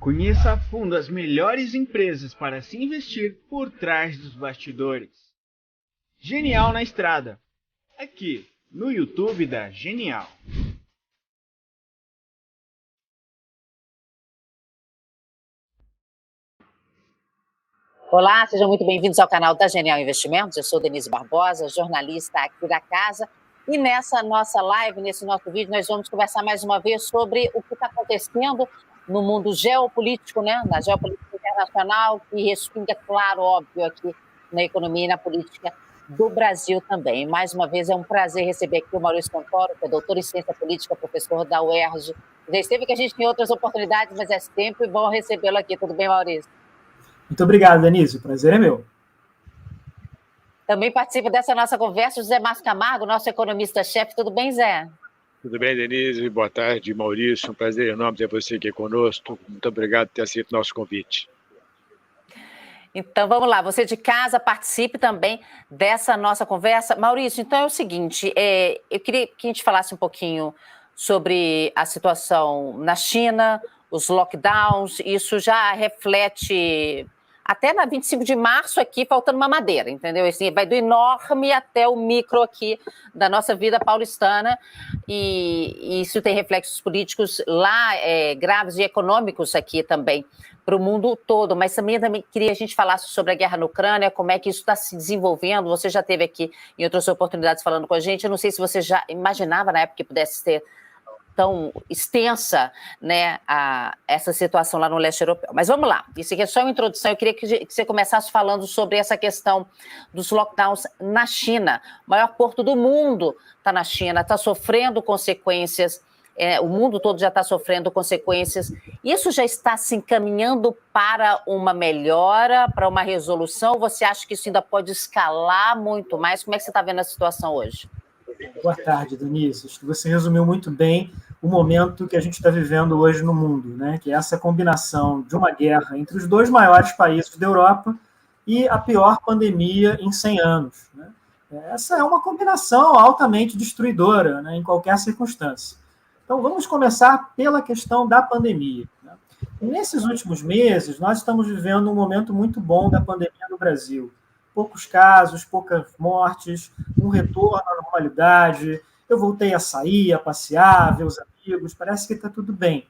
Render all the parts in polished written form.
Conheça a fundo as melhores empresas para se investir por trás dos bastidores. Genial na Estrada, aqui no YouTube da Genial. Olá, sejam muito bem-vindos ao canal da Genial Investimentos. Eu sou Denise Barbosa, jornalista aqui da casa. E nessa nossa live, nesse nosso vídeo, nós vamos conversar mais uma vez sobre o que está acontecendo no mundo geopolítico, né? Na geopolítica internacional, que respinga, claro, óbvio, aqui na economia e na política do Brasil também. Mais uma vez, é um prazer receber aqui o Maurício Santoro, que é doutor em ciência política, professor da UERJ. Já esteve que a gente tem outras oportunidades, mas é sempre bom recebê-lo aqui. Tudo bem, Maurício? Muito obrigado, Denise. O prazer é meu. Também participa dessa nossa conversa o Zé Márcio Camargo, nosso economista-chefe. Tudo bem, Zé? Tudo bem, Denise. Boa tarde, Maurício. Um prazer enorme ter você aqui conosco. Muito obrigado por ter aceito o nosso convite. Então, vamos lá. Você de casa participe também dessa nossa conversa. Maurício, então é o seguinte, eu queria que a gente falasse um pouquinho sobre a situação na China, os lockdowns. Isso já reflete... Até na 25 de março aqui, faltando uma madeira, entendeu? Assim, vai do enorme até o micro aqui da nossa vida paulistana, e isso tem reflexos políticos lá graves e econômicos aqui também, para o mundo todo. Mas também queria a gente falasse sobre a guerra na Ucrânia, como é que isso está se desenvolvendo. Você já esteve aqui em outras oportunidades falando com a gente. Eu não sei se você já imaginava na época que pudesse ter tão extensa, né, essa situação lá no leste europeu. Mas vamos lá, isso aqui é só uma introdução. Eu queria que você começasse falando sobre essa questão dos lockdowns na China. O maior porto do mundo está na China, está sofrendo consequências, o mundo todo já está sofrendo consequências. Isso já está se encaminhando para uma melhora, para uma resolução? Você acha que isso ainda pode escalar muito mais? Como é que você está vendo a situação hoje? Boa tarde, Denise. Acho que você resumiu muito bem o momento que a gente está vivendo hoje no mundo, né? Que é essa combinação de uma guerra entre os dois maiores países da Europa e a pior pandemia em 100 anos. Né? Essa é uma combinação altamente destruidora, né, em qualquer circunstância. Então, vamos começar pela questão da pandemia. Né? Nesses últimos meses, nós estamos vivendo um momento muito bom da pandemia no Brasil. Poucos casos, poucas mortes, um retorno à normalidade. Eu voltei a sair, a passear, ver os amigos, parece que está tudo bem.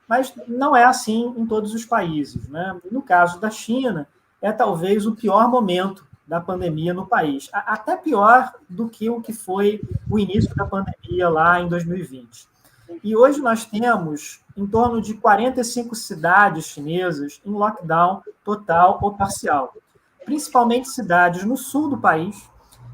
Mas não é assim em todos os países. Né? No caso da China, é talvez o pior momento da pandemia no país. Até pior do que o que foi o início da pandemia lá em 2020. E hoje nós temos em torno de 45 cidades chinesas em lockdown total ou parcial. Principalmente cidades no sul do país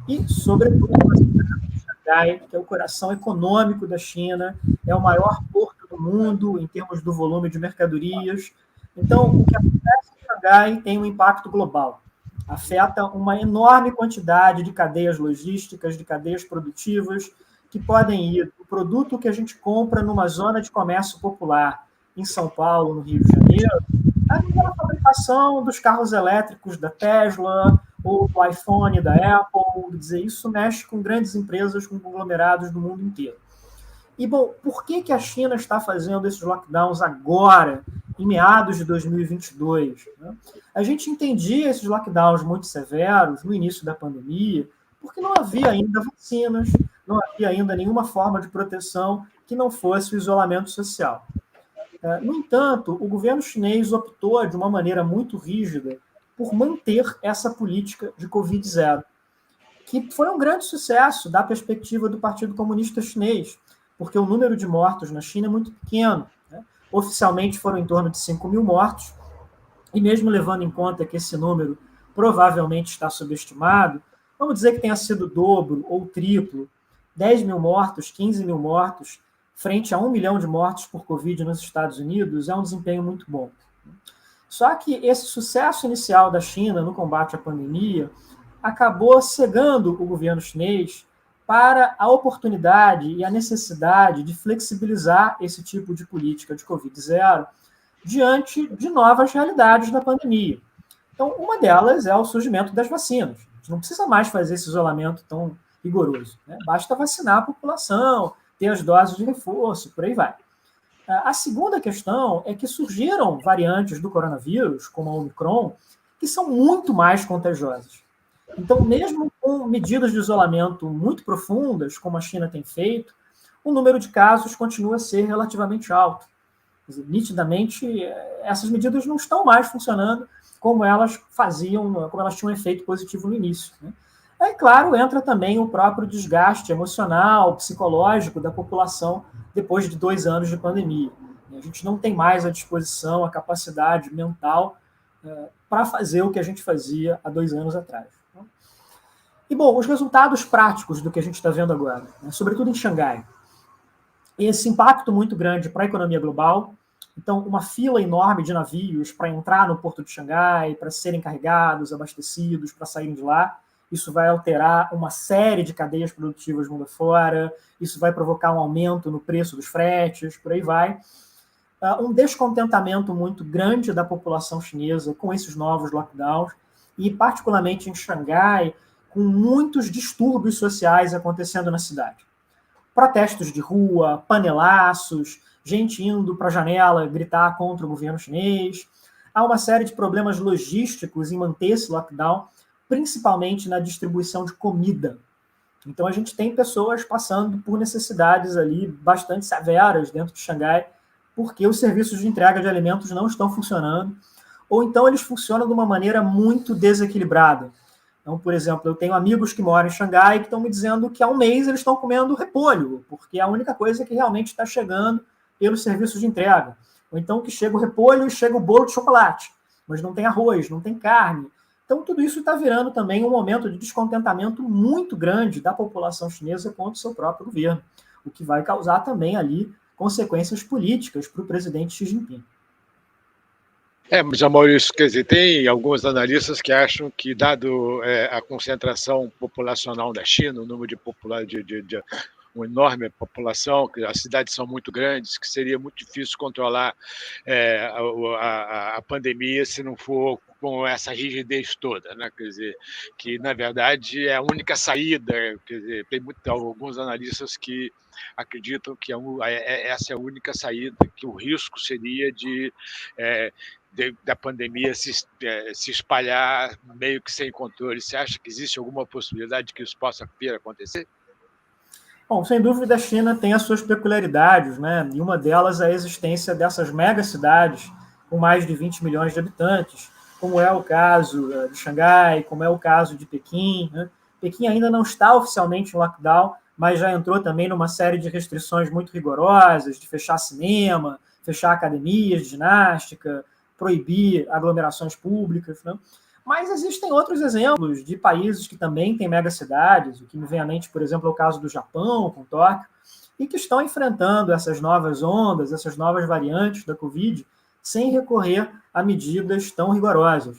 e, sobretudo, a cidade de Xangai, que é o coração econômico da China, é o maior porto do mundo em termos do volume de mercadorias. Então, o que acontece em Xangai tem um impacto global. Afeta uma enorme quantidade de cadeias logísticas, de cadeias produtivas, que podem ir do produto que a gente compra numa zona de comércio popular em São Paulo, no Rio de Janeiro, a fabricação dos carros elétricos da Tesla ou do iPhone da Apple. Quer dizer, isso mexe com grandes empresas, com conglomerados do mundo inteiro. E, bom, por que a China está fazendo esses lockdowns agora, em meados de 2022? Né? A gente entendia esses lockdowns muito severos no início da pandemia, porque não havia ainda vacinas, não havia ainda nenhuma forma de proteção que não fosse o isolamento social. No entanto, o governo chinês optou de uma maneira muito rígida por manter essa política de Covid-0, que foi um grande sucesso da perspectiva do Partido Comunista Chinês, porque o número de mortos na China é muito pequeno. Né? Oficialmente foram em torno de 5 mil mortos, e mesmo levando em conta que esse número provavelmente está subestimado, vamos dizer que tenha sido dobro ou triplo, 10 mil mortos, 15 mil mortos, frente a 1 milhão de mortes por Covid nos Estados Unidos, é um desempenho muito bom. Só que esse sucesso inicial da China no combate à pandemia acabou cegando o governo chinês para a oportunidade e a necessidade de flexibilizar esse tipo de política de Covid-0 diante de novas realidades da pandemia. Então, uma delas é o surgimento das vacinas. A gente não precisa mais fazer esse isolamento tão rigoroso. Né? Basta vacinar a população, ter as doses de reforço, por aí vai. A segunda questão é que surgiram variantes do coronavírus, como a Omicron, que são muito mais contagiosas. Então, mesmo com medidas de isolamento muito profundas, como a China tem feito, o número de casos continua a ser relativamente alto. Quer dizer, nitidamente, essas medidas não estão mais funcionando como elas faziam, como elas tinham um efeito positivo no início, né? Aí, claro, entra também o próprio desgaste emocional, psicológico da população depois de 2 anos de pandemia. A gente não tem mais a disposição, a capacidade mental para fazer o que a gente fazia há 2 anos atrás. E, bom, os resultados práticos do que a gente está vendo agora, né, sobretudo em Xangai, esse impacto muito grande para a economia global. Então, uma fila enorme de navios para entrar no porto de Xangai, para serem carregados, abastecidos, para saírem de lá. Isso vai alterar uma série de cadeias produtivas mundo afora, isso vai provocar um aumento no preço dos fretes, por aí vai. Um descontentamento muito grande da população chinesa com esses novos lockdowns, e particularmente em Xangai, com muitos distúrbios sociais acontecendo na cidade. Protestos de rua, panelaços, gente indo para a janela gritar contra o governo chinês. Há uma série de problemas logísticos em manter esse lockdown, principalmente na distribuição de comida. Então, a gente tem pessoas passando por necessidades ali bastante severas dentro de Xangai, porque os serviços de entrega de alimentos não estão funcionando, ou então eles funcionam de uma maneira muito desequilibrada. Então, por exemplo, eu tenho amigos que moram em Xangai que estão me dizendo que há um mês eles estão comendo repolho, porque é a única coisa que realmente está chegando pelos serviços de entrega. Ou então que chega o repolho e chega o bolo de chocolate, mas não tem arroz, não tem carne. Então, tudo isso está virando também um momento de descontentamento muito grande da população chinesa contra o seu próprio governo, o que vai causar também ali consequências políticas para o presidente Xi Jinping. Mas, Maurício, quer dizer, tem alguns analistas que acham que, dado a concentração populacional da China, o número de uma enorme população, que as cidades são muito grandes, que seria muito difícil controlar a pandemia se não for com essa rigidez toda, né? Quer dizer, que na verdade é a única saída. Quer dizer, tem alguns analistas que acreditam que essa é a única saída, que o risco seria da pandemia se espalhar meio que sem controle. Você acha que existe alguma possibilidade de que isso possa vir a acontecer? Bom, sem dúvida a China tem as suas peculiaridades, né? E uma delas é a existência dessas megacidades com mais de 20 milhões de habitantes, como é o caso de Xangai, como é o caso de Pequim, né? Pequim ainda não está oficialmente em lockdown, mas já entrou também numa série de restrições muito rigorosas, de fechar cinema, fechar academias de ginástica, proibir aglomerações públicas, né? Mas existem outros exemplos de países que também têm megacidades. O que me vem à mente, por exemplo, é o caso do Japão, com Tóquio, e que estão enfrentando essas novas ondas, essas novas variantes da Covid, sem recorrer a medidas tão rigorosas.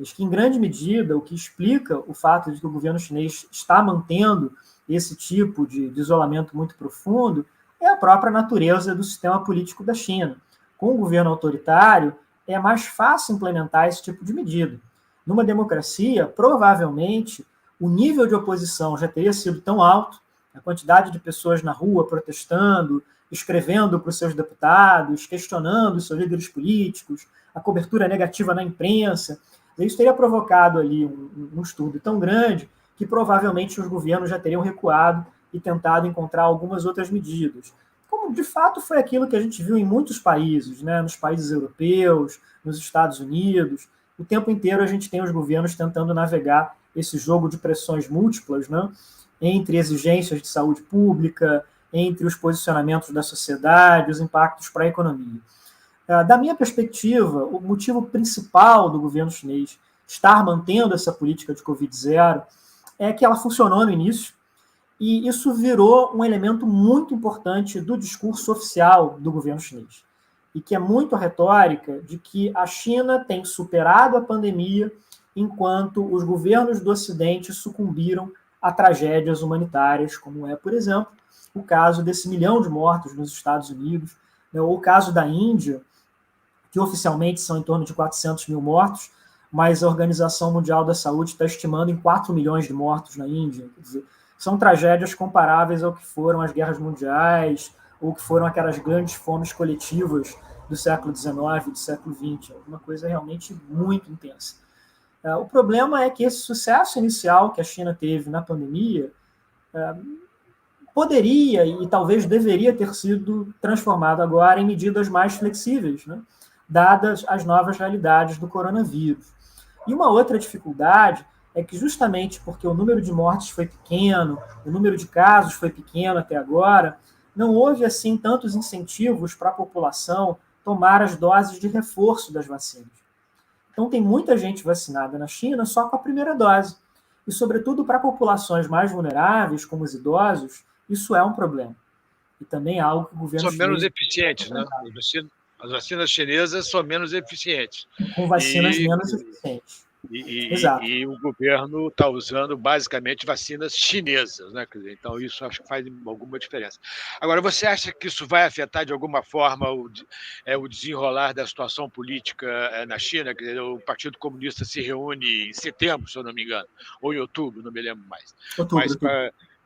Acho que, em grande medida, o que explica o fato de que o governo chinês está mantendo esse tipo de isolamento muito profundo é a própria natureza do sistema político da China. Com o governo autoritário, é mais fácil implementar esse tipo de medida. Numa democracia, provavelmente, o nível de oposição já teria sido tão alto, a quantidade de pessoas na rua protestando, escrevendo para os seus deputados, questionando os seus líderes políticos, a cobertura negativa na imprensa, isso teria provocado ali um distúrbio tão grande que provavelmente os governos já teriam recuado e tentado encontrar algumas outras medidas. Como, de fato, foi aquilo que a gente viu em muitos países, né? Nos países europeus, nos Estados Unidos. O tempo inteiro a gente tem os governos tentando navegar esse jogo de pressões múltiplas, né? Entre exigências de saúde pública, entre os posicionamentos da sociedade, os impactos para a economia. Da minha perspectiva, o motivo principal do governo chinês estar mantendo essa política de Covid-0 é que ela funcionou no início, e isso virou um elemento muito importante do discurso oficial do governo chinês, e que é muito a retórica de que a China tem superado a pandemia enquanto os governos do Ocidente sucumbiram a tragédias humanitárias, como é, por exemplo, o caso desse 1 milhão de mortos nos Estados Unidos, né, ou o caso da Índia, que oficialmente são em torno de 400 mil mortos, mas a Organização Mundial da Saúde está estimando em 4 milhões de mortos na Índia. Quer dizer, são tragédias comparáveis ao que foram as guerras mundiais, ou que foram aquelas grandes fomes coletivas do século XIX e do século XX. Alguma coisa realmente muito intensa. O problema é que esse sucesso inicial que a China teve na pandemia poderia e talvez deveria ter sido transformado agora em medidas mais flexíveis, né, dadas as novas realidades do coronavírus. E uma outra dificuldade é que justamente porque o número de mortes foi pequeno, o número de casos foi pequeno até agora, não houve assim tantos incentivos para a população tomar as doses de reforço das vacinas. Então tem muita gente vacinada na China só com a primeira dose. E sobretudo para populações mais vulneráveis, como os idosos, isso é um problema. E também é algo que o governo chinês... São menos eficientes, né? As vacinas chinesas são menos eficientes. Com vacinas menos eficientes. E o governo está usando basicamente vacinas chinesas, né? Então, isso acho que faz alguma diferença. Agora, você acha que isso vai afetar de alguma forma o desenrolar da situação política na China? Quer dizer, o Partido Comunista se reúne em setembro, se eu não me engano, ou em outubro, não me lembro mais. Mas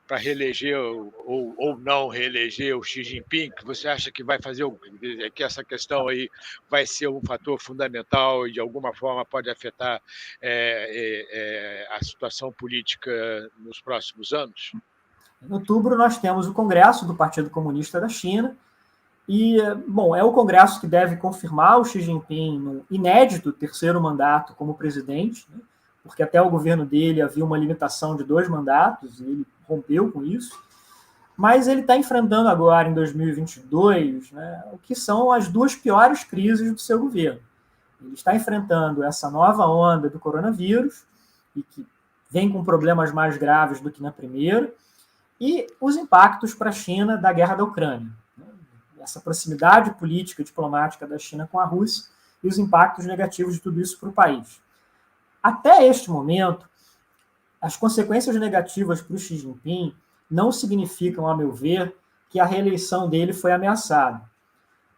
para reeleger ou não reeleger o Xi Jinping, que você acha que vai fazer que essa questão aí vai ser um fator fundamental e de alguma forma pode afetar a situação política nos próximos anos? Em outubro nós temos o Congresso do Partido Comunista da China e, bom, é o Congresso que deve confirmar o Xi Jinping no inédito terceiro mandato como presidente, né? Porque até o governo dele havia uma limitação de 2 mandatos, e ele rompeu com isso, mas ele está enfrentando agora, em 2022, né, o que são as 2 piores crises do seu governo. Ele está enfrentando essa nova onda do coronavírus, e que vem com problemas mais graves do que na primeira, e os impactos para a China da guerra da Ucrânia. Essa proximidade política e diplomática da China com a Rússia e os impactos negativos de tudo isso para o país. Até este momento, as consequências negativas para o Xi Jinping não significam, a meu ver, que a reeleição dele foi ameaçada.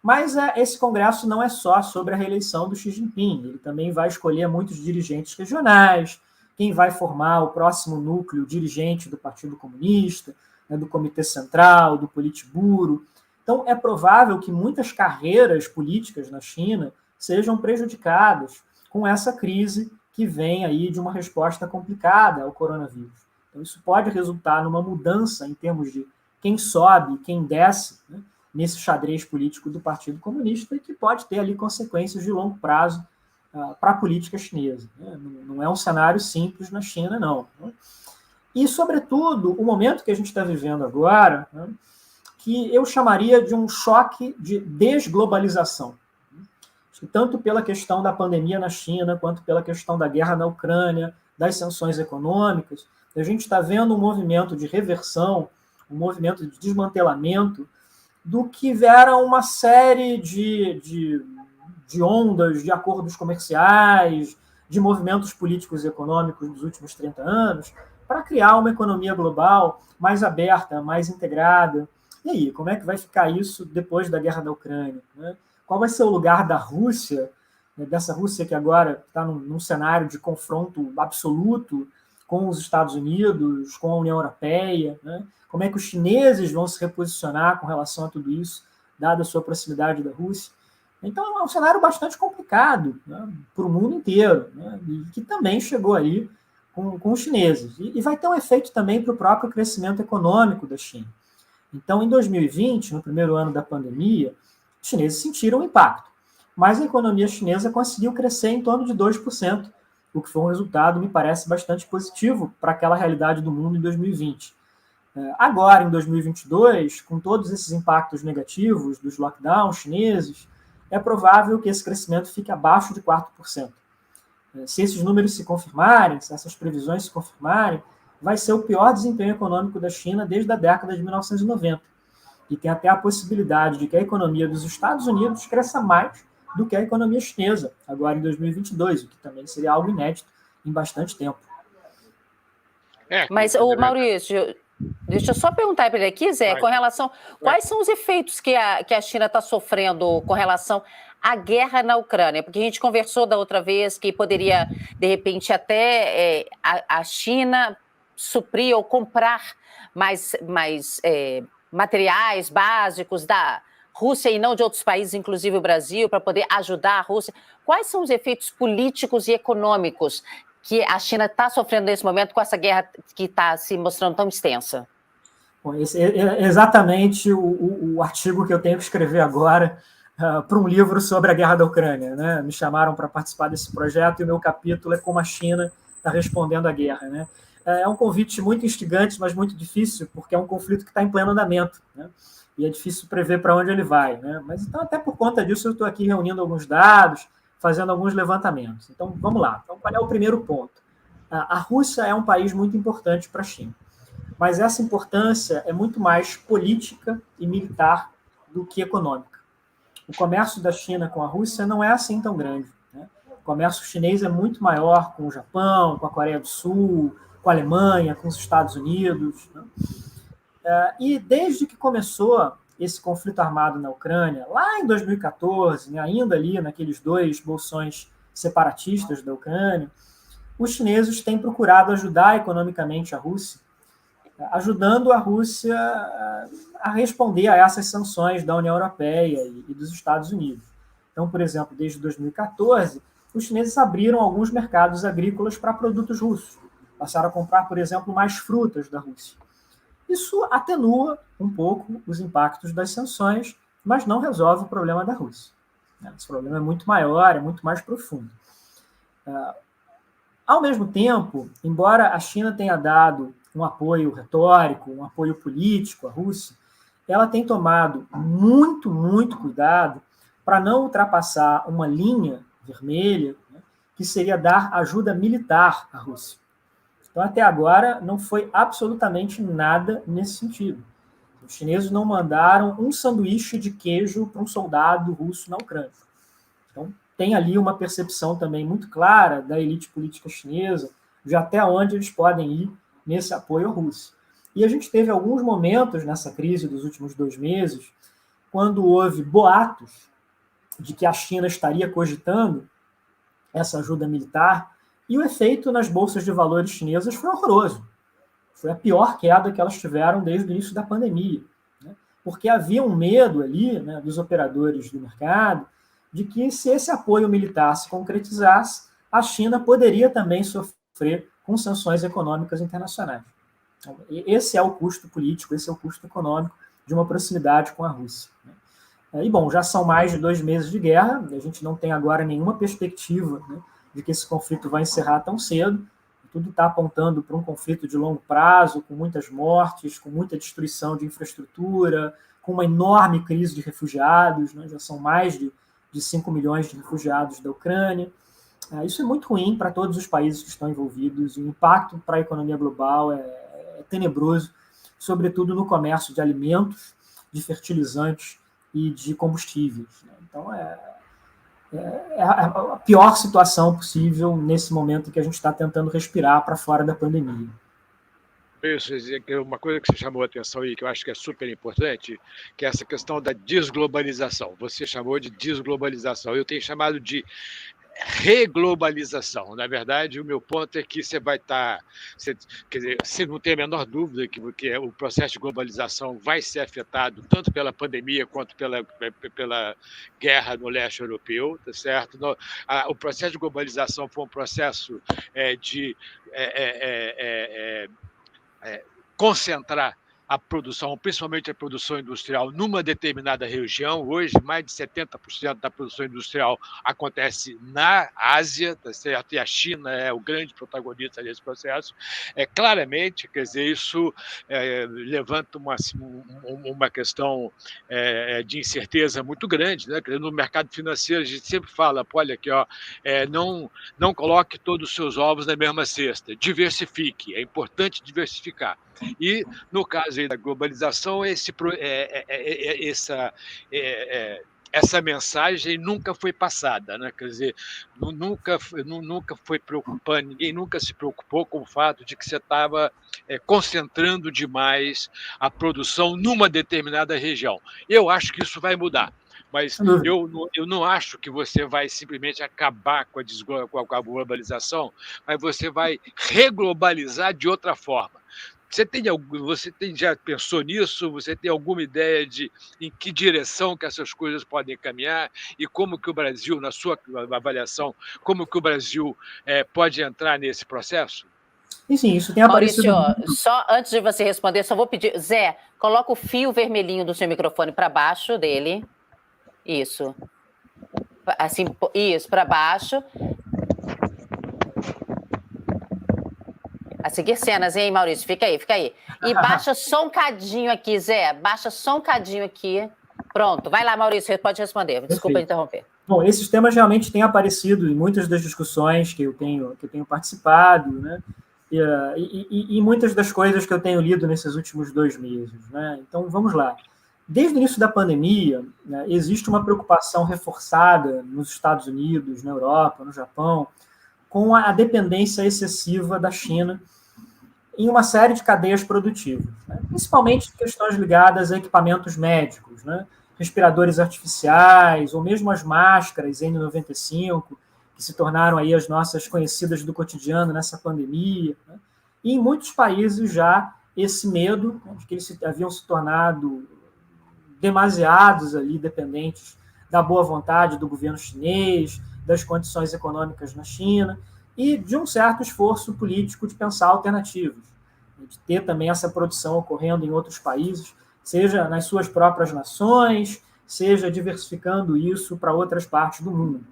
Mas esse Congresso não é só sobre a reeleição do Xi Jinping, ele também vai escolher muitos dirigentes regionais, quem vai formar o próximo núcleo dirigente do Partido Comunista, né, do Comitê Central, do Politburo. Então, é provável que muitas carreiras políticas na China sejam prejudicadas com essa crise que vem aí de uma resposta complicada ao coronavírus. Então, isso pode resultar numa mudança em termos de quem sobe e quem desce, né, nesse xadrez político do Partido Comunista e que pode ter ali consequências de longo prazo para a política chinesa. Né? Não é um cenário simples na China, não. Né? E, sobretudo, o momento que a gente está vivendo agora, né, que eu chamaria de um choque de desglobalização. Tanto pela questão da pandemia na China, quanto pela questão da guerra na Ucrânia, das sanções econômicas, a gente está vendo um movimento de reversão, um movimento de desmantelamento do que vieram uma série de ondas, de acordos comerciais, de movimentos políticos e econômicos dos últimos 30 anos, para criar uma economia global mais aberta, mais integrada. E aí, como é que vai ficar isso depois da guerra da Ucrânia, né? Qual vai ser o lugar da Rússia, né, dessa Rússia que agora está num cenário de confronto absoluto com os Estados Unidos, com a União Europeia, né? Como é que os chineses vão se reposicionar com relação a tudo isso, dada a sua proximidade da Rússia? Então, é um cenário bastante complicado, né, para o mundo inteiro, né, e que também chegou aí com os chineses. E vai ter um efeito também para o próprio crescimento econômico da China. Então, em 2020, no primeiro ano da pandemia, os chineses sentiram o impacto, mas a economia chinesa conseguiu crescer em torno de 2%, o que foi um resultado, me parece, bastante positivo para aquela realidade do mundo em 2020. Agora, em 2022, com todos esses impactos negativos dos lockdowns chineses, é provável que esse crescimento fique abaixo de 4%. Se esses números se confirmarem, se essas previsões se confirmarem, vai ser o pior desempenho econômico da China desde a década de 1990. E tem até a possibilidade de que a economia dos Estados Unidos cresça mais do que a economia chinesa, agora em 2022, o que também seria algo inédito em bastante tempo. Mas, Maurício, deixa eu só perguntar para ele aqui, Zé, com relação... Quais são os efeitos que a China está sofrendo com relação à guerra na Ucrânia? Porque a gente conversou da outra vez que poderia, de repente, até a China suprir ou comprar mais materiais básicos da Rússia e não de outros países, inclusive o Brasil, para poder ajudar a Rússia. Quais são os efeitos políticos e econômicos que a China está sofrendo nesse momento com essa guerra que está se mostrando tão extensa? Bom, esse é exatamente o artigo que eu tenho que escrever agora para um livro sobre a guerra da Ucrânia, né? Me chamaram para participar desse projeto e o meu capítulo é como a China está respondendo à guerra, né? É um convite muito instigante, mas muito difícil, porque é um conflito que está em pleno andamento, né? E é difícil prever para onde ele vai, né? Mas então, até por conta disso, eu estou aqui reunindo alguns dados, fazendo alguns levantamentos. Então, vamos lá. Então, qual é o primeiro ponto? A Rússia é um país muito importante para a China, mas essa importância é muito mais política e militar do que econômica. O comércio da China com a Rússia não é assim tão grande, né? O comércio chinês é muito maior com o Japão, com a Coreia do Sul, com a Alemanha, com os Estados Unidos, né? E desde que começou esse conflito armado na Ucrânia, lá em 2014, né, ainda ali naqueles 2 bolsões separatistas da Ucrânia, os chineses têm procurado ajudar economicamente a Rússia, ajudando a Rússia a responder a essas sanções da União Europeia e dos Estados Unidos. Então, por exemplo, desde 2014, os chineses abriram alguns mercados agrícolas para produtos russos. Passaram a comprar, por exemplo, mais frutas da Rússia. Isso atenua um pouco os impactos das sanções, mas não resolve o problema da Rússia. Esse problema é muito maior, é muito mais profundo. Ao mesmo tempo, embora a China tenha dado um apoio retórico, um apoio político à Rússia, ela tem tomado muito, muito cuidado para não ultrapassar uma linha vermelha, né, que seria dar ajuda militar à Rússia. Então, até agora, não foi absolutamente nada nesse sentido. Os chineses não mandaram um sanduíche de queijo para um soldado russo na Ucrânia. Então, tem ali uma percepção também muito clara da elite política chinesa de até onde eles podem ir nesse apoio à Rússia. E a gente teve alguns momentos nessa crise dos últimos 2 meses, quando houve boatos de que a China estaria cogitando essa ajuda militar, e o efeito nas bolsas de valores chinesas foi horroroso. Foi a pior queda que elas tiveram desde o início da pandemia, né? Porque havia um medo ali, né, dos operadores do mercado de que, se esse apoio militar se concretizasse, a China poderia também sofrer com sanções econômicas internacionais. Então, esse é o custo político, esse é o custo econômico de uma proximidade com a Rússia, né? E, bom, já são mais de 2 meses de guerra, a gente não tem agora nenhuma perspectiva, né, de que esse conflito vai encerrar tão cedo. Tudo está apontando para um conflito de longo prazo, com muitas mortes, com muita destruição de infraestrutura, com uma enorme crise de refugiados, né? Já são mais de 5 milhões de refugiados da Ucrânia. Isso é muito ruim para todos os países que estão envolvidos, e o impacto para a economia global é tenebroso, sobretudo no comércio de alimentos, de fertilizantes e de combustíveis, né? Então, é a pior situação possível nesse momento em que a gente está tentando respirar para fora da pandemia. Isso, uma coisa que você chamou a atenção aí, que eu acho que é super importante, que é essa questão da desglobalização. Você chamou de desglobalização, eu tenho chamado de reglobalização. Na verdade, o meu ponto é que você vai estar... Quer dizer, você não tem a menor dúvida que o processo de globalização vai ser afetado tanto pela pandemia quanto pela guerra no leste europeu, tá certo? O processo de globalização foi um processo de concentrar a produção, principalmente a produção industrial, numa determinada região. Hoje, mais de 70% da produção industrial acontece na Ásia, tá certo? E a China é o grande protagonista desse processo. Claramente, quer dizer, isso levanta uma questão de incerteza muito grande, né? No mercado financeiro, a gente sempre fala, olha aqui, ó, não coloque todos os seus ovos na mesma cesta, diversifique, é importante diversificar. E, no caso aí da globalização, essa mensagem nunca foi passada, né? Quer dizer, nunca foi preocupante, ninguém nunca se preocupou com o fato de que você estava concentrando demais a produção numa determinada região. Eu acho que isso vai mudar. Mas eu não acho que você vai simplesmente acabar com a globalização, mas você vai reglobalizar de outra forma. Você já pensou nisso? Você tem alguma ideia de em que direção que essas coisas podem caminhar e como que o Brasil, na sua avaliação, como que o Brasil pode entrar nesse processo? E sim, isso tem Maurício, aparecido muito. só antes de você responder, só vou pedir. Zé, coloca o fio vermelhinho do seu microfone para baixo dele. Isso. Assim, isso, para baixo. A seguir cenas, hein, Maurício? Fica aí, fica aí. E baixa só um cadinho aqui, Zé. Baixa só um cadinho aqui. Pronto. Vai lá, Maurício, pode responder. Desculpa interromper. Bom, esses temas realmente têm aparecido em muitas das discussões que eu tenho participado, né? E muitas das coisas que eu tenho lido nesses últimos 2 meses, né? Então, vamos lá. Desde o início da pandemia, né, existe uma preocupação reforçada nos Estados Unidos, na Europa, no Japão, com a dependência excessiva da China em uma série de cadeias produtivas, né? Principalmente questões ligadas a equipamentos médicos, né? Respiradores artificiais, ou mesmo as máscaras N95, que se tornaram aí as nossas conhecidas do cotidiano nessa pandemia, né? E em muitos países já esse medo, né, de que eles haviam se tornado demasiados ali dependentes da boa vontade do governo chinês, das condições econômicas na China e de um certo esforço político de pensar alternativas, de ter também essa produção ocorrendo em outros países, seja nas suas próprias nações, seja diversificando isso para outras partes do mundo.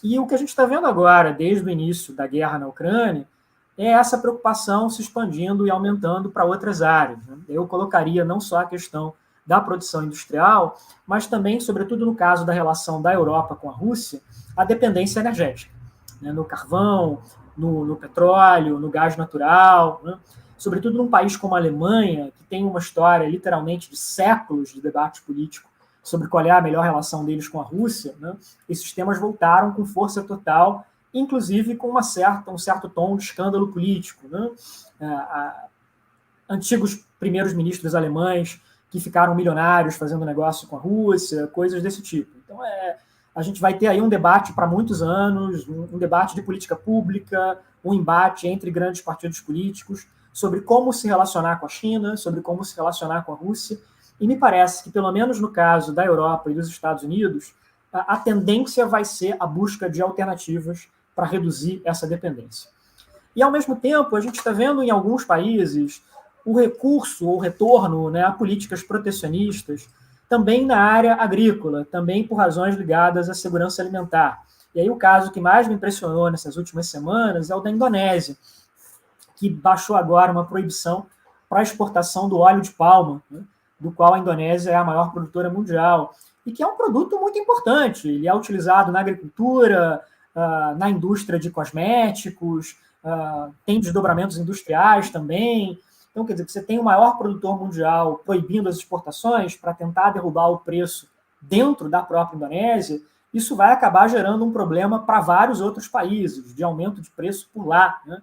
E o que a gente está vendo agora, desde o início da guerra na Ucrânia, é essa preocupação se expandindo e aumentando para outras áreas. Eu colocaria não só a questão da produção industrial, mas também, sobretudo no caso da relação da Europa com a Rússia, a dependência energética, né? No carvão, no petróleo, no gás natural, né? Sobretudo num país como a Alemanha, que tem uma história literalmente de séculos de debate político sobre qual é a melhor relação deles com a Rússia, né? Esses temas voltaram com força total, inclusive com um certo tom de escândalo político, né? Antigos primeiros ministros alemães que ficaram milionários fazendo negócio com a Rússia, coisas desse tipo. Então, a gente vai ter aí um debate para muitos anos, um debate de política pública, um embate entre grandes partidos políticos sobre como se relacionar com a China, sobre como se relacionar com a Rússia, e me parece que, pelo menos no caso da Europa e dos Estados Unidos, a tendência vai ser a busca de alternativas para reduzir essa dependência. E, ao mesmo tempo, a gente está vendo em alguns países o recurso ou retorno, né, a políticas protecionistas, também na área agrícola, também por razões ligadas à segurança alimentar. E aí o caso que mais me impressionou nessas últimas semanas é o da Indonésia, que baixou agora uma proibição para a exportação do óleo de palma, né, do qual a Indonésia é a maior produtora mundial, e que é um produto muito importante. Ele é utilizado na agricultura, na indústria de cosméticos, tem desdobramentos industriais também. Então, quer dizer, que você tem o maior produtor mundial proibindo as exportações para tentar derrubar o preço dentro da própria Indonésia, isso vai acabar gerando um problema para vários outros países, de aumento de preço por lá, né?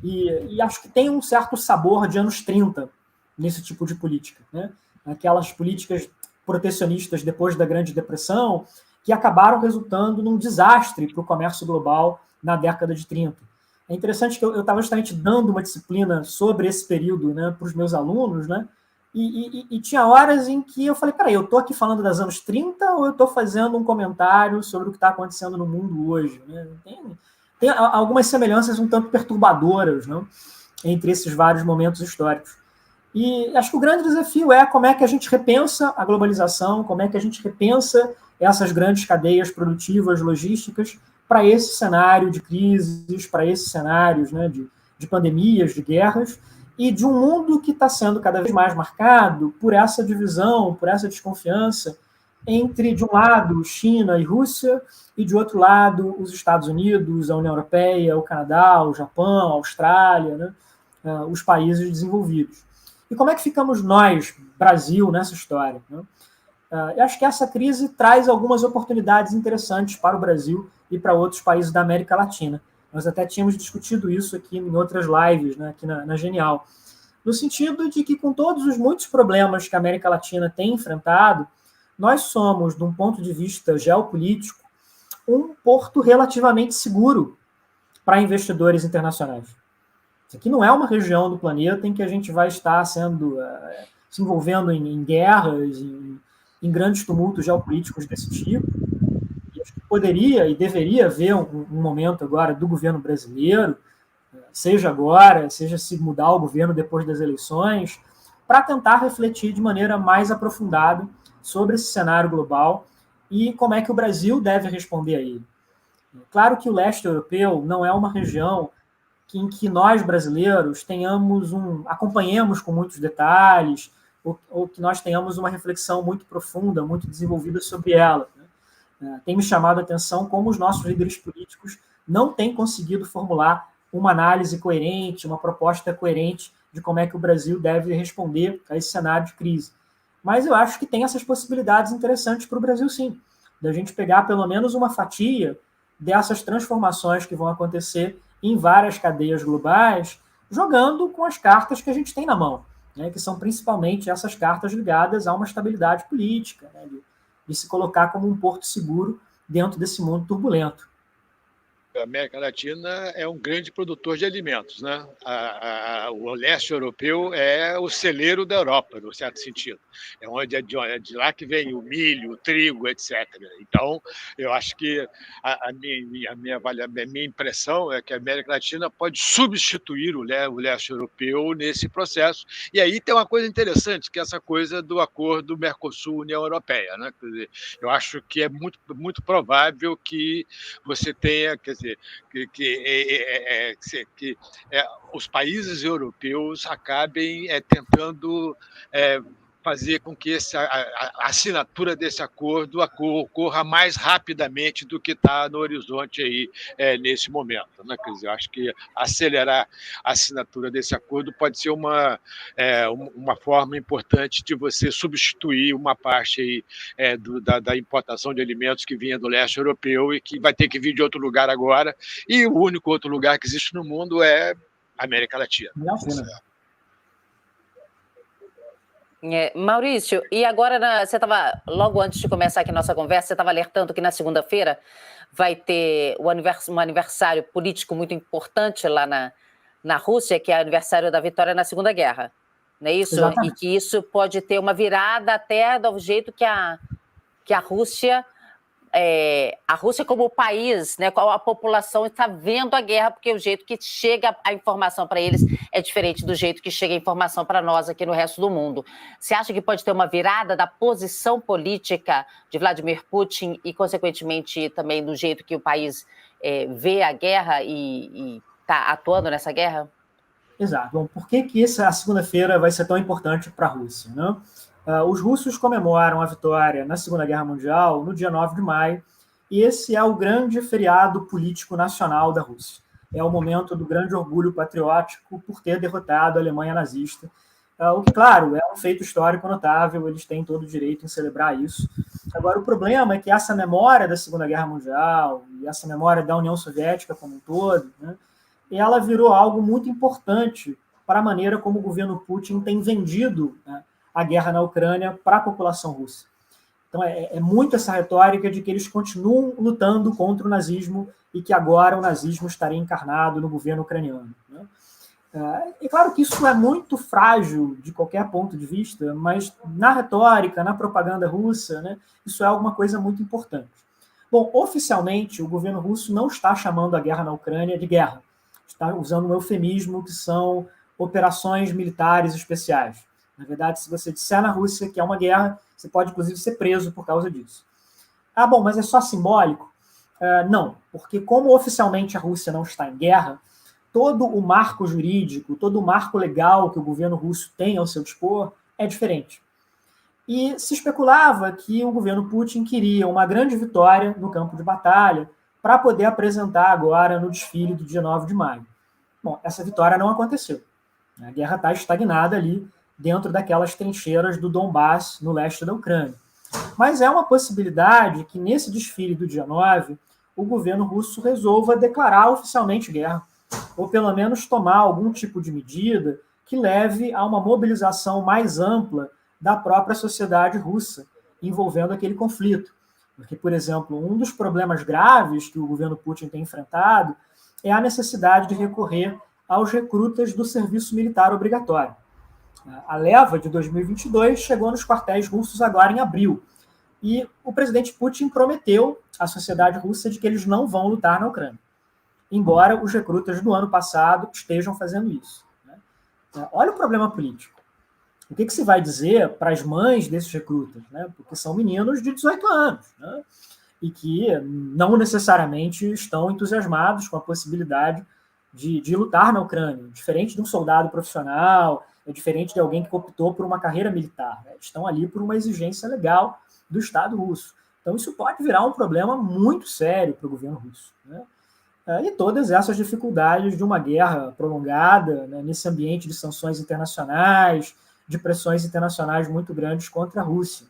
E acho que tem um certo sabor de anos 30 nesse tipo de política, né? Aquelas políticas protecionistas depois da Grande Depressão que acabaram resultando num desastre para o comércio global na década de 30. É interessante que eu estava justamente dando uma disciplina sobre esse período, né, para os meus alunos, né, e tinha horas em que eu falei, peraí, eu estou aqui falando dos anos 30 ou eu estou fazendo um comentário sobre o que está acontecendo no mundo hoje? Né? Tem algumas semelhanças um tanto perturbadoras, né, entre esses vários momentos históricos. E acho que o grande desafio é como é que a gente repensa a globalização, como é que a gente repensa essas grandes cadeias produtivas, logísticas, para esse cenário de crises, para esses cenários, né, de pandemias, de guerras, e de um mundo que está sendo cada vez mais marcado por essa divisão, por essa desconfiança entre, de um lado, China e Rússia, e, de outro lado, os Estados Unidos, a União Europeia, o Canadá, o Japão, a Austrália, né, os países desenvolvidos. E como é que ficamos nós, Brasil, nessa história? Né? Eu acho que essa crise traz algumas oportunidades interessantes para o Brasil e para outros países da América Latina. Nós até tínhamos discutido isso aqui em outras lives, né, aqui na Genial, no sentido de que, com todos os muitos problemas que a América Latina tem enfrentado, nós somos, de um ponto de vista geopolítico, um porto relativamente seguro para investidores internacionais. Isso aqui não é uma região do planeta em que a gente vai estar se envolvendo em guerras, em grandes tumultos geopolíticos desse tipo. E acho que poderia e deveria haver um momento agora do governo brasileiro, seja agora, seja se mudar o governo depois das eleições, para tentar refletir de maneira mais aprofundada sobre esse cenário global e como é que o Brasil deve responder a ele. Claro que o leste europeu não é uma região em que nós, brasileiros, acompanhemos com muitos detalhes, ou que nós tenhamos uma reflexão muito profunda, muito desenvolvida sobre ela. Tem me chamado a atenção como os nossos líderes políticos não têm conseguido formular uma análise coerente, uma proposta coerente de como é que o Brasil deve responder a esse cenário de crise. Mas eu acho que tem essas possibilidades interessantes para o Brasil, sim, da gente pegar pelo menos uma fatia dessas transformações que vão acontecer em várias cadeias globais, jogando com as cartas que a gente tem na mão, né, que são principalmente essas cartas ligadas a uma estabilidade política, né, de se colocar como um porto seguro dentro desse mundo turbulento. A América Latina é um grande produtor de alimentos, né? O leste europeu é o celeiro da Europa, no certo sentido. É de lá que vem o milho, o trigo, etc. Então, eu acho que a minha impressão é que a América Latina pode substituir o leste europeu nesse processo. E aí tem uma coisa interessante, que é essa coisa do acordo Mercosul-União Europeia, né? Quer dizer, eu acho que é muito, muito provável que você tenha, quer dizer, que os países europeus acabem tentando fazer com que a assinatura desse acordo ocorra mais rapidamente do que está no horizonte aí nesse momento, né? Quer dizer, eu acho que acelerar a assinatura desse acordo pode ser uma forma importante de você substituir uma parte aí, da importação de alimentos que vinha do leste europeu e que vai ter que vir de outro lugar agora, e o único outro lugar que existe no mundo é a América Latina. Maurício, e agora você estava, logo antes de começar aqui nossa conversa, você estava alertando que na segunda-feira vai ter um aniversário político muito importante lá na Rússia, que é o aniversário da vitória na Segunda Guerra, não é isso? Exatamente. E que isso pode ter uma virada até do jeito que a Rússia como país, né, a população está vendo a guerra, porque o jeito que chega a informação para eles é diferente do jeito que chega a informação para nós aqui no resto do mundo. Você acha que pode ter uma virada da posição política de Vladimir Putin e, consequentemente, também do jeito que o país vê a guerra e está atuando nessa guerra? Exato. Bom, por que a segunda-feira vai ser tão importante para a Rússia, né? Os russos comemoram a vitória na Segunda Guerra Mundial no dia 9 de maio, e esse é o grande feriado político nacional da Rússia. É o momento do grande orgulho patriótico por ter derrotado a Alemanha nazista, o que, claro, é um feito histórico notável, eles têm todo o direito em celebrar isso. Agora, o problema é que essa memória da Segunda Guerra Mundial e essa memória da União Soviética como um todo, né, ela virou algo muito importante para a maneira como o governo Putin tem vendido, né, a guerra na Ucrânia para a população russa. Então, é muito essa retórica de que eles continuam lutando contra o nazismo e que agora o nazismo estaria encarnado no governo ucraniano, né? É claro que isso é muito frágil de qualquer ponto de vista, mas na retórica, na propaganda russa, né, isso é alguma coisa muito importante. Bom, oficialmente, o governo russo não está chamando a guerra na Ucrânia de guerra. Está usando um eufemismo que são operações militares especiais. Na verdade, se você disser na Rússia que é uma guerra, você pode, inclusive, ser preso por causa disso. Bom, mas é só simbólico? Não, porque como oficialmente a Rússia não está em guerra, todo o marco jurídico, todo o marco legal que o governo russo tem ao seu dispor é diferente. E se especulava que o governo Putin queria uma grande vitória no campo de batalha para poder apresentar agora no desfile do dia 9 de maio. Bom, essa vitória não aconteceu. A guerra está estagnada ali, dentro daquelas trincheiras do Donbass, no leste da Ucrânia. Mas é uma possibilidade que, nesse desfile do dia 9, o governo russo resolva declarar oficialmente guerra, ou pelo menos tomar algum tipo de medida que leve a uma mobilização mais ampla da própria sociedade russa, envolvendo aquele conflito. Porque, por exemplo, um dos problemas graves que o governo Putin tem enfrentado é a necessidade de recorrer aos recrutas do serviço militar obrigatório. A leva de 2022 chegou nos quartéis russos agora em abril, e o presidente Putin prometeu à sociedade russa de que eles não vão lutar na Ucrânia, embora os recrutas do ano passado estejam fazendo isso. Olha o problema político. O que se vai dizer para as mães desses recrutas? Porque são meninos de 18 anos, e que não necessariamente estão entusiasmados com a possibilidade de lutar na Ucrânia. Diferente de um soldado profissional, é diferente de alguém que optou por uma carreira militar. Estão ali por uma exigência legal do Estado russo. Então, isso pode virar um problema muito sério para o governo russo. E todas essas dificuldades de uma guerra prolongada, nesse ambiente de sanções internacionais, de pressões internacionais muito grandes contra a Rússia.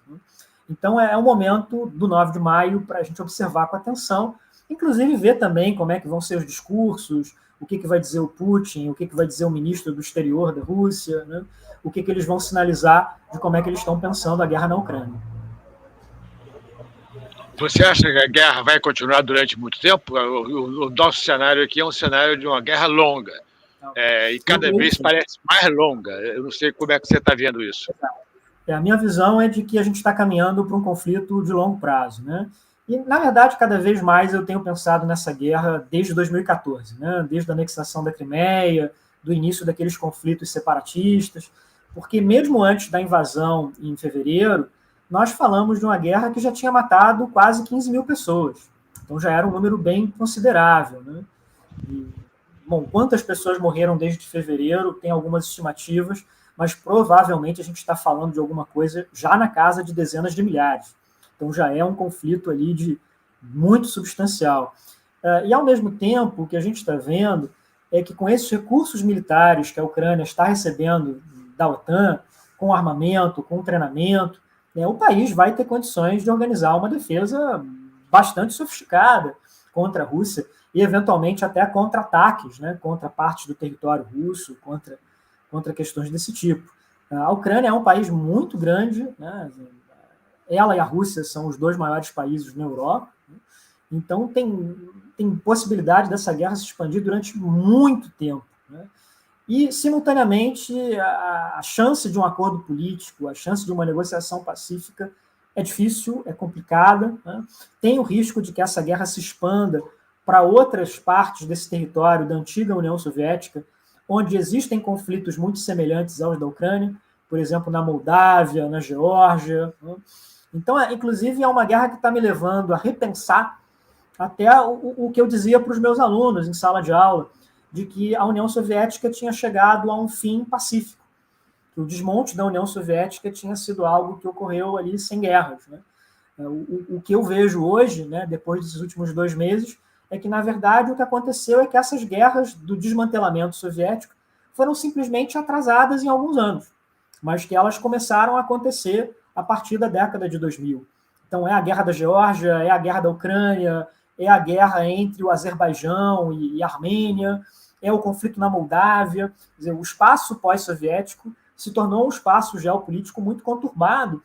Então, é um momento do 9 de maio para a gente observar com atenção, inclusive ver também como é que vão ser os discursos, o que vai dizer o Putin, o que vai dizer o ministro do exterior da Rússia, o que eles vão sinalizar de como é que eles estão pensando a guerra na Ucrânia. Você acha que a guerra vai continuar durante muito tempo? O nosso cenário aqui é um cenário de uma guerra longa, e cada vez parece mais longa. Eu não sei como é que você está vendo isso. A minha visão é de que a gente está caminhando para um conflito de longo prazo, E, na verdade, cada vez mais eu tenho pensado nessa guerra desde 2014, desde a anexação da Crimeia, do início daqueles conflitos separatistas, porque mesmo antes da invasão em fevereiro, nós falamos de uma guerra que já tinha matado quase 15 mil pessoas. Então já era um número bem considerável. E, bom, quantas pessoas morreram desde fevereiro? Tem algumas estimativas, mas provavelmente a gente está falando de alguma coisa já na casa de dezenas de milhares. Então já é um conflito ali muito substancial. E, ao mesmo tempo, o que a gente está vendo é que com esses recursos militares que a Ucrânia está recebendo da OTAN, com armamento, com treinamento, o país vai ter condições de organizar uma defesa bastante sofisticada contra a Rússia e, eventualmente, até contra ataques, contra partes do território russo, contra questões desse tipo. A Ucrânia é um país muito grande, ela e a Rússia são os dois maiores países na Europa, então tem possibilidade dessa guerra se expandir durante muito tempo. E, simultaneamente, a chance de um acordo político, a chance de uma negociação pacífica é difícil, é complicada. Tem o risco de que essa guerra se expanda para outras partes desse território da antiga União Soviética, onde existem conflitos muito semelhantes aos da Ucrânia, por exemplo, na Moldávia, na Geórgia. Então, inclusive, é uma guerra que está me levando a repensar até o que eu dizia para os meus alunos em sala de aula, de que a União Soviética tinha chegado a um fim pacífico, que o desmonte da União Soviética tinha sido algo que ocorreu ali sem guerras. O que eu vejo hoje, depois desses últimos 2 meses, é que, na verdade, o que aconteceu é que essas guerras do desmantelamento soviético foram simplesmente atrasadas em alguns anos, mas que elas começaram a acontecer a partir da década de 2000. Então, é a guerra da Geórgia, é a guerra da Ucrânia, é a guerra entre o Azerbaijão e a Armênia, é o conflito na Moldávia. Quer dizer, o espaço pós-soviético se tornou um espaço geopolítico muito conturbado,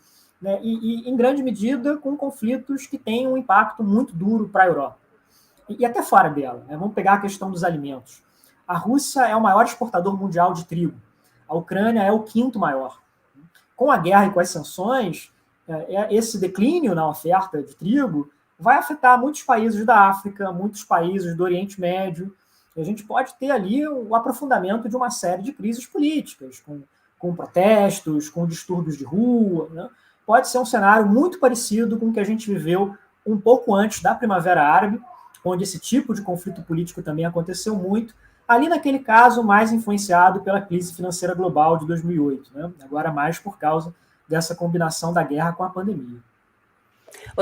e, em grande medida, com conflitos que têm um impacto muito duro para a Europa. E até fora dela. Vamos pegar a questão dos alimentos. A Rússia é o maior exportador mundial de trigo. A Ucrânia é o 5º maior. Com a guerra e com as sanções, esse declínio na oferta de trigo vai afetar muitos países da África, muitos países do Oriente Médio. E a gente pode ter ali o aprofundamento de uma série de crises políticas, com protestos, com distúrbios de rua. Pode ser um cenário muito parecido com o que a gente viveu um pouco antes da Primavera Árabe, onde esse tipo de conflito político também aconteceu muito, ali naquele caso mais influenciado pela crise financeira global de 2008, agora mais por causa dessa combinação da guerra com a pandemia.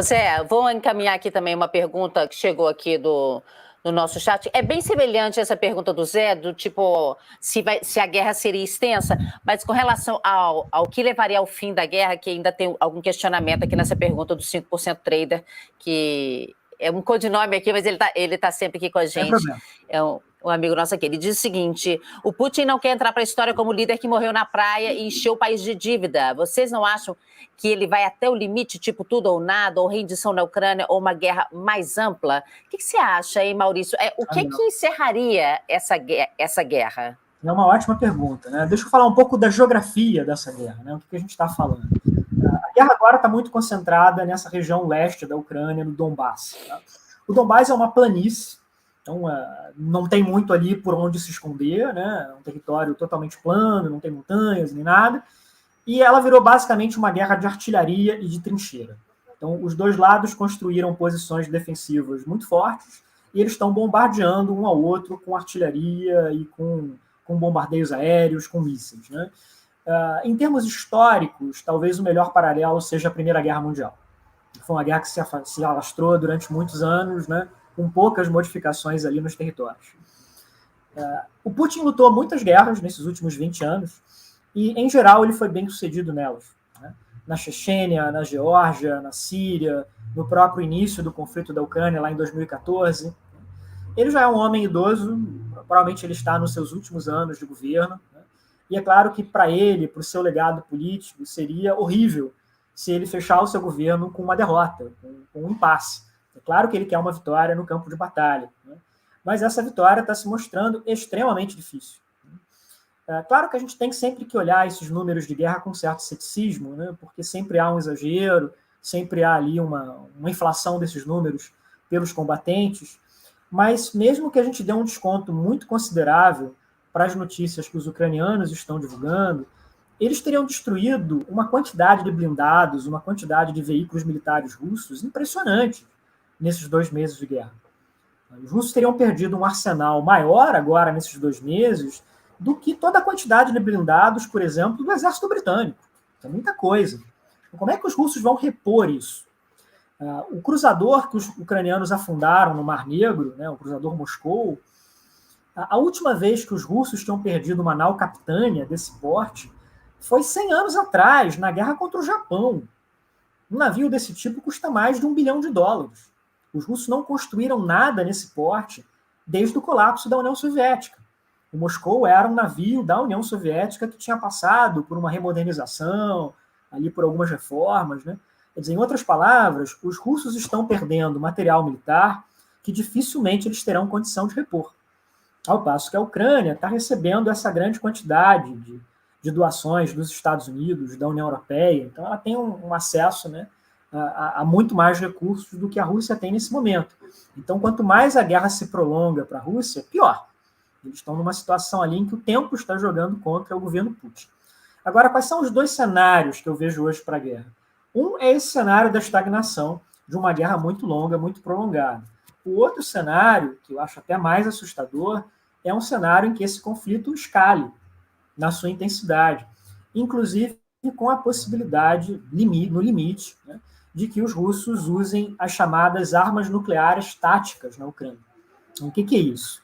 Zé, vou encaminhar aqui também uma pergunta que chegou aqui no nosso chat. É bem semelhante essa pergunta do Zé, do tipo, se a guerra seria extensa, mas com relação ao que levaria ao fim da guerra, que ainda tem algum questionamento aqui nessa pergunta do 5% Trader, que é um codinome aqui, mas ele tá sempre aqui com a gente. um amigo nosso aqui, ele diz o seguinte: o Putin não quer entrar para a história como líder que morreu na praia e encheu o país de dívida. Vocês não acham que ele vai até o limite, tipo tudo ou nada, ou rendição na Ucrânia, ou uma guerra mais ampla? O que você acha, hein, Maurício? O que encerraria essa guerra? É uma ótima pergunta, né? Deixa eu falar um pouco da geografia dessa guerra, né? O que a gente está falando. A guerra agora está muito concentrada nessa região leste da Ucrânia, no Donbass. Tá? O Donbass é uma planície, então não tem muito ali por onde se esconder, né? É um território totalmente plano, não tem montanhas nem nada, e ela virou basicamente uma guerra de artilharia e de trincheira. Então, os dois lados construíram posições defensivas muito fortes e eles estão bombardeando um ao outro com artilharia e com bombardeios aéreos, com mísseis. Né? Em termos históricos, talvez o melhor paralelo seja a Primeira Guerra Mundial. Foi uma guerra que se alastrou durante muitos anos, né, com poucas modificações ali nos territórios. O Putin lutou muitas guerras nesses últimos 20 anos e, em geral, ele foi bem sucedido nelas. Né? Na Chechênia, na Geórgia, na Síria, no próprio início do conflito da Ucrânia, lá em 2014. Ele já é um homem idoso, provavelmente ele está nos seus últimos anos de governo, né? E é claro que para ele, para o seu legado político, seria horrível se ele fechar o seu governo com uma derrota, com um impasse. É claro que ele quer uma vitória no campo de batalha, né? Mas essa vitória está se mostrando extremamente difícil. É claro que a gente tem sempre que olhar esses números de guerra com certo ceticismo, né? Porque sempre há um exagero, sempre há ali uma inflação desses números pelos combatentes, mas mesmo que a gente dê um desconto muito considerável para as notícias que os ucranianos estão divulgando, eles teriam destruído uma quantidade de blindados, uma quantidade de veículos militares russos impressionante nesses 2 meses de guerra. Os russos teriam perdido um arsenal maior agora nesses 2 meses do que toda a quantidade de blindados, por exemplo, do exército britânico. É muita coisa. Como é que os russos vão repor isso? O cruzador que os ucranianos afundaram no Mar Negro, né, o cruzador Moscou, a última vez que os russos tinham perdido uma nau capitânia desse porte foi 100 anos atrás, na guerra contra o Japão. Um navio desse tipo custa mais de $1 bilhão. Os russos não construíram nada nesse porte desde o colapso da União Soviética. O Moscou era um navio da União Soviética que tinha passado por uma remodernização, ali por algumas reformas, né? Quer dizer, em outras palavras, os russos estão perdendo material militar que dificilmente eles terão condição de repor. Ao passo que a Ucrânia está recebendo essa grande quantidade de doações dos Estados Unidos, da União Europeia. Então, ela tem um acesso, né, a muito mais recursos do que a Rússia tem nesse momento. Então, quanto mais a guerra se prolonga para a Rússia, pior. Eles estão numa situação ali em que o tempo está jogando contra o governo Putin. Agora, quais são os 2 cenários que eu vejo hoje para a guerra? Um é esse cenário da estagnação, de uma guerra muito longa, muito prolongada. O outro cenário, que eu acho até mais assustador, é um cenário em que esse conflito escale na sua intensidade, inclusive com a possibilidade, no limite, né, de que os russos usem as chamadas armas nucleares táticas na Ucrânia. Então, o que é isso?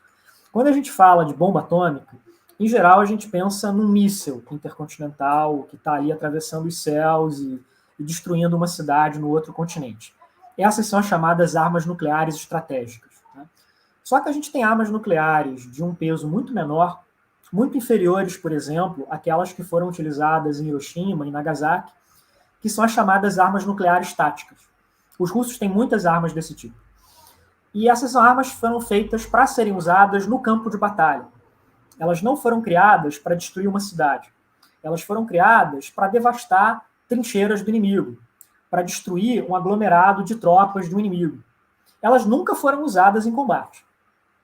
Quando a gente fala de bomba atômica, em geral a gente pensa num míssil intercontinental que está ali atravessando os céus e destruindo uma cidade no outro continente. Essas são as chamadas armas nucleares estratégicas. Né? Só que a gente tem armas nucleares de um peso muito menor, muito inferiores, por exemplo, àquelas que foram utilizadas em Hiroshima e Nagasaki, que são as chamadas armas nucleares táticas. Os russos têm muitas armas desse tipo. E essas armas foram feitas para serem usadas no campo de batalha. Elas não foram criadas para destruir uma cidade. Elas foram criadas para devastar trincheiras do inimigo, para destruir um aglomerado de tropas do inimigo. Elas nunca foram usadas em combate.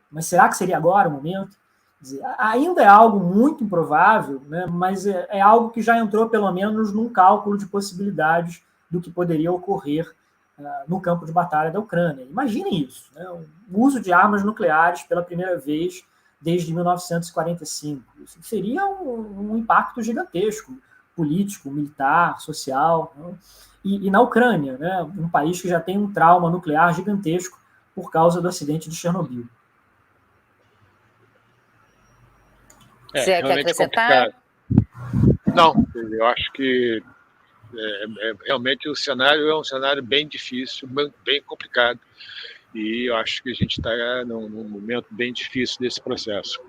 Mas será que seria agora o momento? Quer dizer, ainda é algo muito improvável, né, mas é algo que já entrou pelo menos num cálculo de possibilidades do que poderia ocorrer no campo de batalha da Ucrânia. Imaginem isso, né, o uso de armas nucleares pela primeira vez desde 1945. Isso seria um impacto gigantesco, político, militar, social, né? E na Ucrânia, né, um país que já tem um trauma nuclear gigantesco por causa do acidente de Chernobyl. Você quer acrescentar? Complicado. Não, eu acho que realmente o cenário é um cenário bem difícil, bem complicado. E eu acho que a gente está num momento bem difícil desse processo.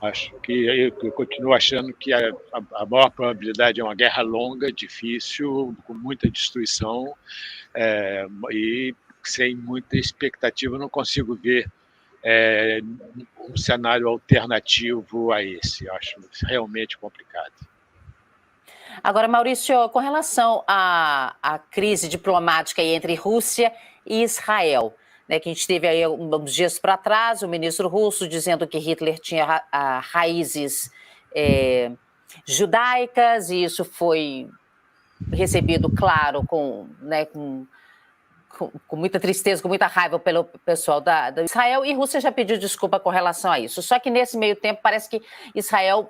Acho que eu continuo achando que a maior probabilidade é uma guerra longa, difícil, com muita destruição, e sem muita expectativa. Não consigo ver um cenário alternativo a esse. Eu acho realmente complicado. Agora, Maurício, com relação à crise diplomática entre Rússia e Israel, né, que a gente teve aí uns dias para trás, o ministro russo dizendo que Hitler tinha raízes judaicas, e isso foi recebido, claro, com muita tristeza, com muita raiva pelo pessoal da Israel, e Rússia já pediu desculpa com relação a isso. Só que nesse meio tempo parece que Israel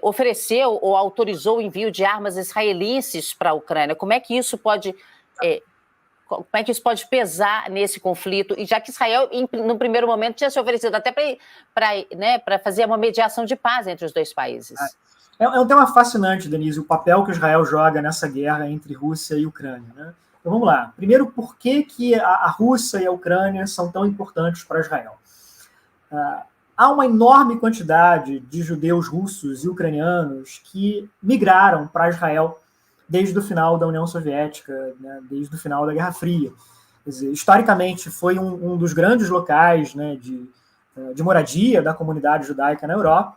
ofereceu ou autorizou o envio de armas israelenses para a Ucrânia. Como é que isso pode pesar nesse conflito? E já que Israel, no primeiro momento, tinha se oferecido até para fazer uma mediação de paz entre os dois países. É um tema fascinante, Denise, o papel que Israel joga nessa guerra entre Rússia e Ucrânia, né? Então vamos lá. Primeiro, por que a Rússia e a Ucrânia são tão importantes para Israel? Há uma enorme quantidade de judeus russos e ucranianos que migraram para Israel desde o final da União Soviética, né, desde o final da Guerra Fria. Quer dizer, historicamente, foi um dos grandes locais, né, de moradia da comunidade judaica na Europa.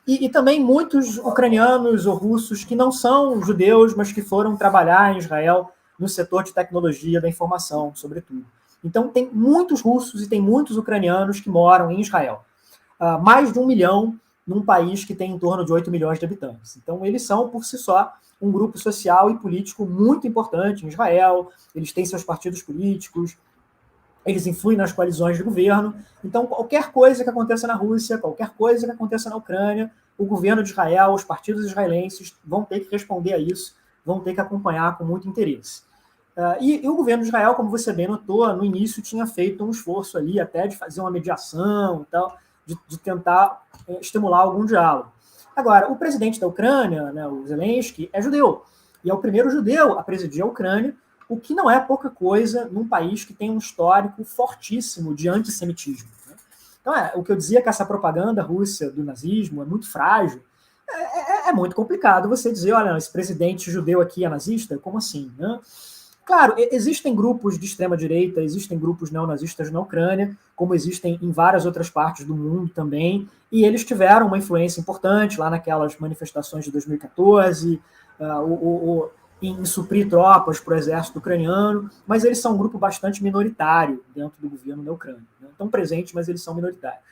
E também muitos ucranianos ou russos que não são judeus, mas que foram trabalhar em Israel no setor de tecnologia da informação, sobretudo. Então, tem muitos russos e tem muitos ucranianos que moram em Israel. Mais de 1 milhão num país que tem em torno de 8 milhões de habitantes. Então, eles são, por si só, um grupo social e político muito importante em Israel. Eles têm seus partidos políticos, eles influem nas coalizões de governo. Então, qualquer coisa que aconteça na Rússia, qualquer coisa que aconteça na Ucrânia, o governo de Israel, os partidos israelenses vão ter que responder a isso, vão ter que acompanhar com muito interesse. E o governo de Israel, como você bem notou, no início tinha feito um esforço ali até de fazer uma mediação e tal, de tentar estimular algum diálogo. Agora, o presidente da Ucrânia, né, o Zelensky, é judeu, e é o primeiro judeu a presidir a Ucrânia, o que não é pouca coisa num país que tem um histórico fortíssimo de antissemitismo. Né? Então, o que eu dizia que essa propaganda russa do nazismo é muito frágil, é muito complicado você dizer, olha, esse presidente judeu aqui é nazista? Como assim? Né? Claro, existem grupos de extrema-direita, existem grupos neonazistas na Ucrânia, como existem em várias outras partes do mundo também, e eles tiveram uma influência importante lá naquelas manifestações de 2014, em suprir tropas para o exército ucraniano, mas eles são um grupo bastante minoritário dentro do governo da Ucrânia. Né? Estão presentes, mas eles são minoritários.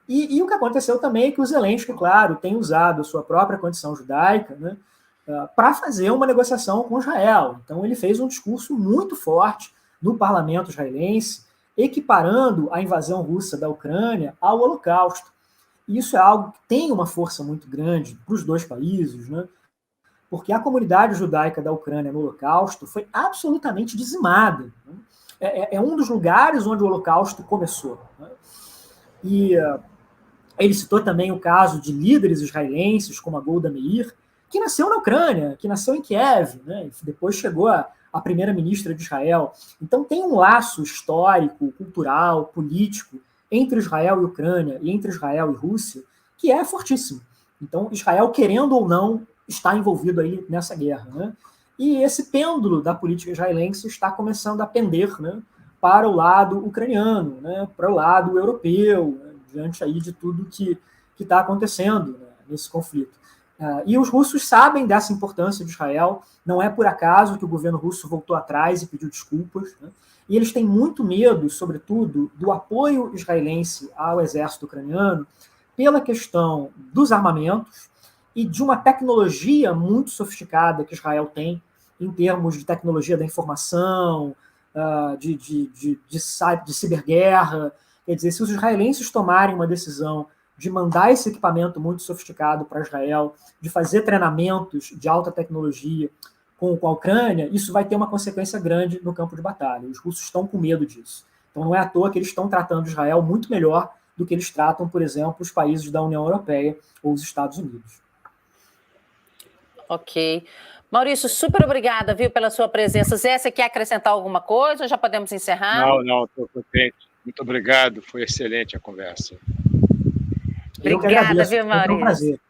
E o que aconteceu também é que o Zelensky, claro, tem usado a sua própria condição judaica, né, para fazer uma negociação com Israel. Então ele fez um discurso muito forte no parlamento israelense, equiparando a invasão russa da Ucrânia ao Holocausto. E isso é algo que tem uma força muito grande para os dois países, né? Porque a comunidade judaica da Ucrânia no Holocausto foi absolutamente dizimada. Né? É um dos lugares onde o Holocausto começou. Né? E ele citou também o caso de líderes israelenses, como a Golda Meir, que nasceu na Ucrânia, que nasceu em Kiev, né? E depois chegou a primeira-ministra de Israel. Então tem um laço histórico, cultural, político entre Israel e Ucrânia, e entre Israel e Rússia, que é fortíssimo. Então Israel, querendo ou não, está envolvido aí nessa guerra. Né? E esse pêndulo da política israelense está começando a pender, né, para o lado ucraniano, né, para o lado europeu, né, diante aí de tudo que está acontecendo, né, nesse conflito. E os russos sabem dessa importância de Israel, não é por acaso que o governo russo voltou atrás e pediu desculpas, né? E eles têm muito medo, sobretudo, do apoio israelense ao exército ucraniano pela questão dos armamentos e de uma tecnologia muito sofisticada que Israel tem em termos de tecnologia da informação, de ciberguerra. Quer dizer, se os israelenses tomarem uma decisão de mandar esse equipamento muito sofisticado para Israel, de fazer treinamentos de alta tecnologia com a Ucrânia, isso vai ter uma consequência grande no campo de batalha. Os russos estão com medo disso. Então não é à toa que eles estão tratando Israel muito melhor do que eles tratam, por exemplo, os países da União Europeia ou os Estados Unidos. Ok. Maurício, super obrigada, viu, pela sua presença. Zé, você quer acrescentar alguma coisa ou já podemos encerrar? Não, estou contente. Muito obrigado, foi excelente a conversa. Obrigada, viu, Maurício? Foi um prazer.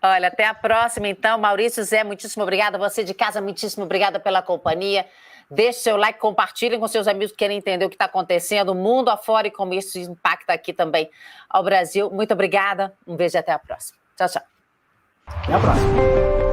Olha, até a próxima, então. Maurício, Zé, muitíssimo obrigada. Você de casa, muitíssimo obrigada pela companhia. Deixe seu like, compartilhem com seus amigos que querem entender o que está acontecendo, o mundo afora e como isso impacta aqui também ao Brasil. Muito obrigada, um beijo e até a próxima. Tchau, tchau. Até a próxima.